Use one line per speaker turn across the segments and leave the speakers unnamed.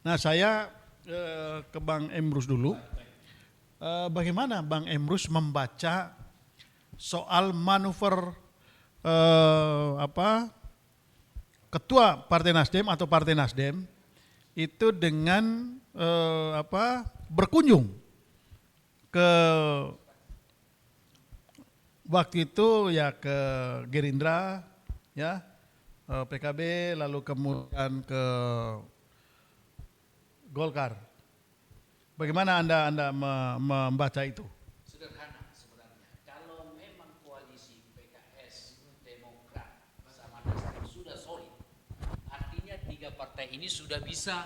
Nah saya ke Bang Emrus dulu. Bagaimana Bang Emrus membaca soal manuver ketua Partai Nasdem atau Partai Nasdem itu dengan berkunjung ke waktu itu ya ke Gerindra ya, PKB, lalu kemudian ke Golkar. Bagaimana Anda membaca itu?
Sederhana sebenarnya. Kalau memang koalisi PKS, Demokrat bersama Nasdem sudah solid, artinya tiga partai ini sudah bisa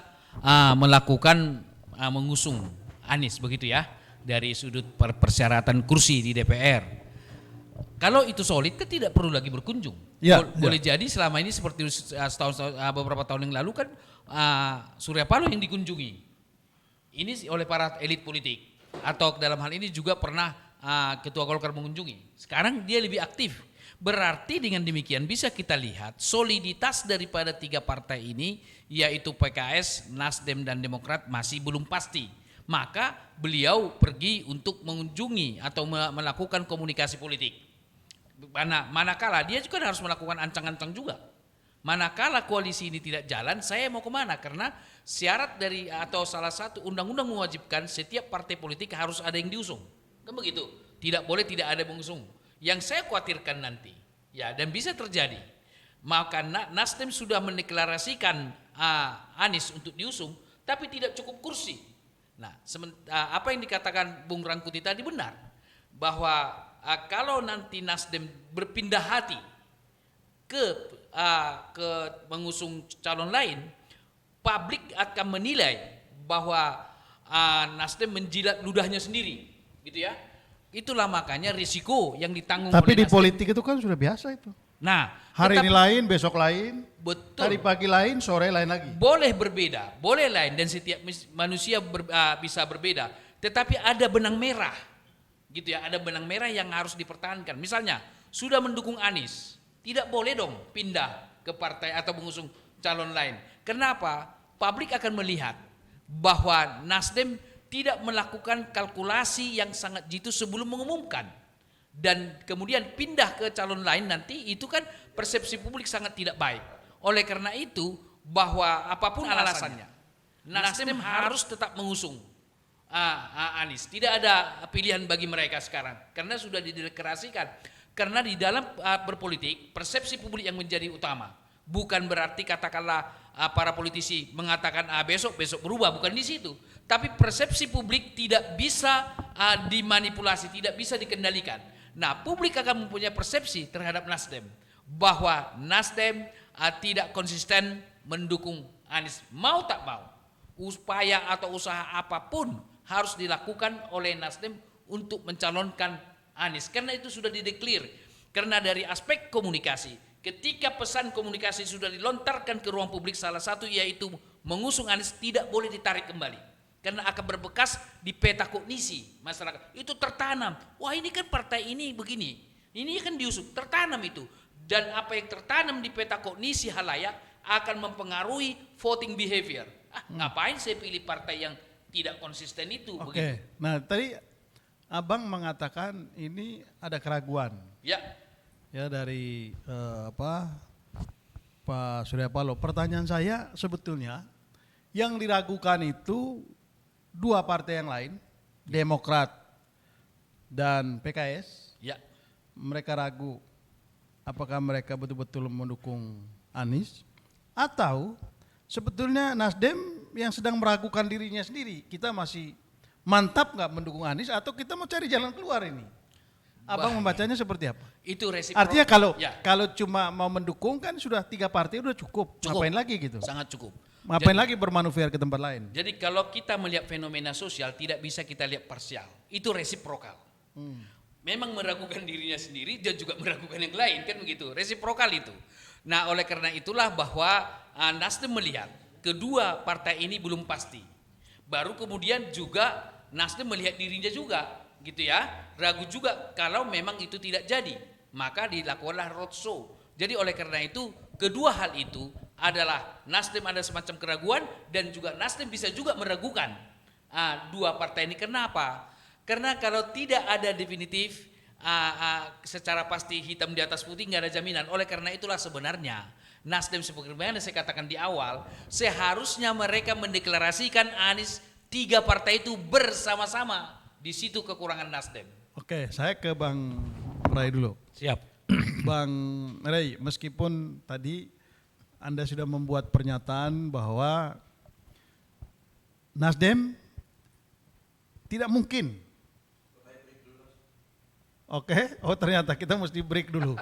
melakukan mengusung Anies begitu ya, dari sudut persyaratan kursi di DPR. Kalau itu solid kan tidak perlu lagi berkunjung. Boleh jadi selama ini seperti beberapa tahun yang lalu kan Surya Paloh yang dikunjungi. Ini oleh para elit politik, atau dalam hal ini juga pernah Ketua Golkar mengunjungi. Sekarang dia lebih aktif. Berarti dengan demikian bisa kita lihat soliditas daripada tiga partai ini, yaitu PKS, Nasdem dan Demokrat masih belum pasti. Maka beliau pergi untuk mengunjungi atau melakukan komunikasi politik. Manakala dia juga harus melakukan ancang-ancang juga. Manakala koalisi ini tidak jalan, saya mau kemana? Karena syarat dari atau salah satu undang-undang mewajibkan setiap partai politik harus ada yang diusung. Kan begitu? Tidak boleh tidak ada mengusung. Yang saya khawatirkan nanti, ya dan bisa terjadi, maka Nasdem sudah mendeklarasikan Anies untuk diusung, tapi tidak cukup kursi. Nah, apa yang dikatakan Bung Rangkuti tadi benar, bahwa kalau nanti Nasdem berpindah hati ke mengusung calon lain, publik akan menilai bahwa Nasdem menjilat ludahnya sendiri, gitu ya. Itulah makanya risiko yang ditanggung.
Tapi
oleh
di
Nasdem.
politik itu kan sudah biasa itu.
Nah,
hari ini lain, besok lain,
betul.
hari pagi lain, sore lain lagi.
Boleh berbeda, boleh lain, dan setiap manusia bisa berbeda. Tetapi ada benang merah, gitu ya. Ada benang merah yang harus dipertahankan. Misalnya sudah mendukung Anies, tidak boleh dong pindah ke partai atau mengusung calon lain. Kenapa? Publik akan melihat bahwa Nasdem tidak melakukan kalkulasi yang sangat jitu sebelum mengumumkan. Dan kemudian pindah ke calon lain nanti, itu kan persepsi publik sangat tidak baik. Oleh karena itu, bahwa apapun alasannya, Nasdem harus tetap mengusung Anies. Tidak ada pilihan bagi mereka sekarang, karena sudah dideklarasikan. Karena di dalam berpolitik, persepsi publik yang menjadi utama. Bukan berarti katakanlah para politisi mengatakan besok berubah, bukan di situ. Tapi persepsi publik tidak bisa dimanipulasi, tidak bisa dikendalikan. Nah, publik akan mempunyai persepsi terhadap Nasdem bahwa Nasdem tidak konsisten mendukung Anies. Mau tak mau, upaya atau usaha apapun harus dilakukan oleh Nasdem untuk mencalonkan Anies. Karena itu sudah dideklir. Karena dari aspek komunikasi, ketika pesan komunikasi sudah dilontarkan ke ruang publik, salah satu yaitu mengusung Anies, tidak boleh ditarik kembali. Karena akan berbekas di peta kognisi masyarakat. Itu tertanam. Wah, ini kan partai ini begini. Ini kan diusung, tertanam itu. Dan apa yang tertanam di peta kognisi halayak akan mempengaruhi voting behavior. Ngapain saya pilih partai yang tidak konsisten itu?
Oke. Nah, tadi Abang mengatakan ini ada keraguan.
Ya.
Ya dari Pak Surya Paloh. Pertanyaan saya sebetulnya yang diragukan itu dua partai yang lain, Demokrat dan PKS.
Ya.
Mereka ragu apakah mereka betul-betul mendukung Anies atau sebetulnya Nasdem yang sedang meragukan dirinya sendiri. Kita masih mantap nggak mendukung Anies atau kita mau cari jalan keluar ini? Abang membacanya seperti apa?
Itu resiko.
Artinya kalau cuma mau mendukung kan sudah tiga partai udah cukup. Ngapain lagi gitu?
Sangat cukup.
Ngapain lagi bermanuver ke tempat lain?
Jadi kalau kita melihat fenomena sosial tidak bisa kita lihat parsial. Itu resiprokal. Memang meragukan dirinya sendiri dan juga meragukan yang lain, kan begitu. Resiprokal itu. Nah, oleh karena itulah bahwa Nasdem melihat kedua partai ini belum pasti. Baru kemudian juga Nasdem melihat dirinya juga, gitu ya. Ragu juga kalau memang itu tidak jadi, maka dilakukanlah roadshow. Jadi oleh karena itu kedua hal itu adalah Nasdem ada semacam keraguan dan juga Nasdem bisa juga meragukan dua partai ini. Kenapa? Karena kalau tidak ada definitif secara pasti hitam di atas putih nggak ada jaminan. Oleh karena itulah sebenarnya Nasdem seperti yang saya katakan di awal, seharusnya mereka mendeklarasikan Anies, tiga partai itu bersama-sama. Di situ kekurangan Nasdem.
Oke, saya ke Bang Ray dulu.
Siap.
Bang Ray, meskipun tadi Anda sudah membuat pernyataan bahwa Nasdem tidak mungkin. Oke, oh ternyata kita mesti break dulu.